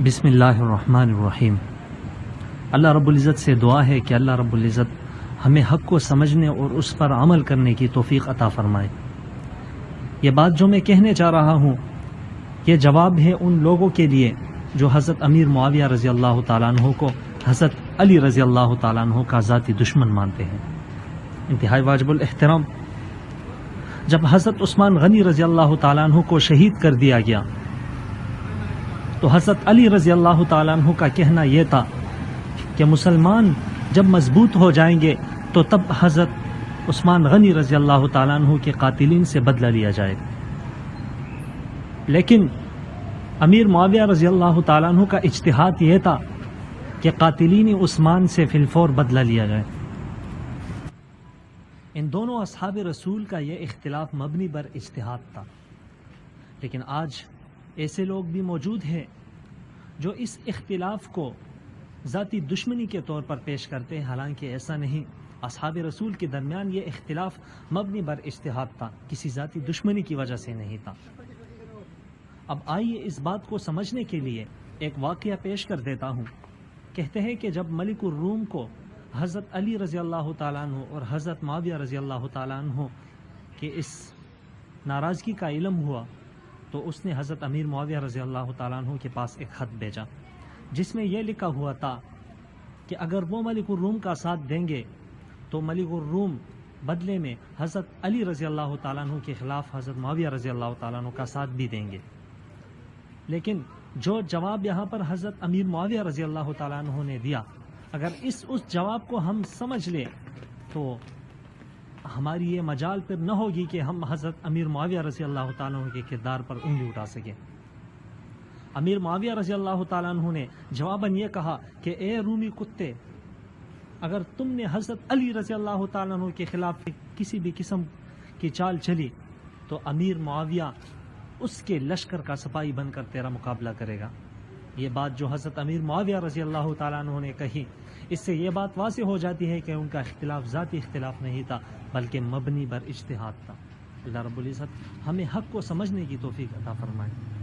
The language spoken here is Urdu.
بسم اللہ الرحمن الرحیم۔ اللہ رب العزت سے دعا ہے کہ اللہ رب العزت ہمیں حق کو سمجھنے اور اس پر عمل کرنے کی توفیق عطا فرمائے۔ یہ بات جو میں کہنے جا رہا ہوں یہ جواب ہے ان لوگوں کے لیے جو حضرت امیر معاویہ رضی اللہ تعالیٰ عنہ کو حضرت علی رضی اللہ تعالیٰ عنہ کا ذاتی دشمن مانتے ہیں۔ انتہائی واجب الاحترام، جب حضرت عثمان غنی رضی اللہ تعالیٰ عنہ کو شہید کر دیا گیا تو حضرت علی رضی اللہ تعالیٰ عنہ کا کہنا یہ تھا کہ مسلمان جب مضبوط ہو جائیں گے تو تب حضرت عثمان غنی رضی اللہ تعالیٰ عنہ کے قاتلین سے بدلہ لیا جائے گا۔ لیکن امیر معاویہ رضی اللہ تعالیٰ عنہ کا اجتہاد یہ تھا کہ قاتلین عثمان سے فی الفور بدلہ لیا جائے۔ ان دونوں اصحاب رسول کا یہ اختلاف مبنی بر اجتہاد تھا، لیکن آج ایسے لوگ بھی موجود ہیں جو اس اختلاف کو ذاتی دشمنی کے طور پر پیش کرتے ہیں، حالانکہ ایسا نہیں۔ اصحاب رسول کے درمیان یہ اختلاف مبنی بر اجتہاد تھا، کسی ذاتی دشمنی کی وجہ سے نہیں تھا۔ اب آئیے اس بات کو سمجھنے کے لیے ایک واقعہ پیش کر دیتا ہوں۔ کہتے ہیں کہ جب ملک الروم کو حضرت علی رضی اللہ تعالیٰ عنہ اور حضرت معاویہ رضی اللہ تعالیٰ عنہ کے اس ناراضگی کا علم ہوا تو اس نے حضرت امیر معاویہ رضی اللہ تعالیٰ عنہ کے پاس ایک خط بھیجا جس میں یہ لکھا ہوا تھا کہ اگر وہ ملک الروم کا ساتھ دیں گے تو ملک الروم بدلے میں حضرت علی رضی اللہ تعالیٰ عنہ کے خلاف حضرت معاویہ رضی اللہ تعالیٰ عنہ کا ساتھ بھی دیں گے۔ لیکن جو جواب یہاں پر حضرت امیر معاویہ رضی اللہ تعالیٰ عنہ نے دیا، اگر اس جواب کو ہم سمجھ لیں تو ہماری یہ مجال پھر نہ ہوگی کہ ہم حضرت امیر معاویہ رضی اللہ تعالیٰ عنہ کے کردار پر انگلی اٹھا سکیں۔ امیر معاویہ رضی اللہ تعالیٰ عنہ نے جواباً یہ کہا کہ اے رومی کتے، اگر تم نے حضرت علی رضی اللہ تعالیٰ عنہ کے خلاف کسی بھی قسم کی چال چلی تو امیر معاویہ اس کے لشکر کا سپاہی بن کر تیرا مقابلہ کرے گا۔ یہ بات جو حضرت امیر معاویہ رضی اللہ تعالیٰ عنہ نے کہی، اس سے یہ بات واضح ہو جاتی ہے کہ ان کا اختلاف ذاتی اختلاف نہیں تھا بلکہ مبنی بر اجتہاد تھا۔ اللہ رب العزت ہمیں حق کو سمجھنے کی توفیق عطا فرمائے۔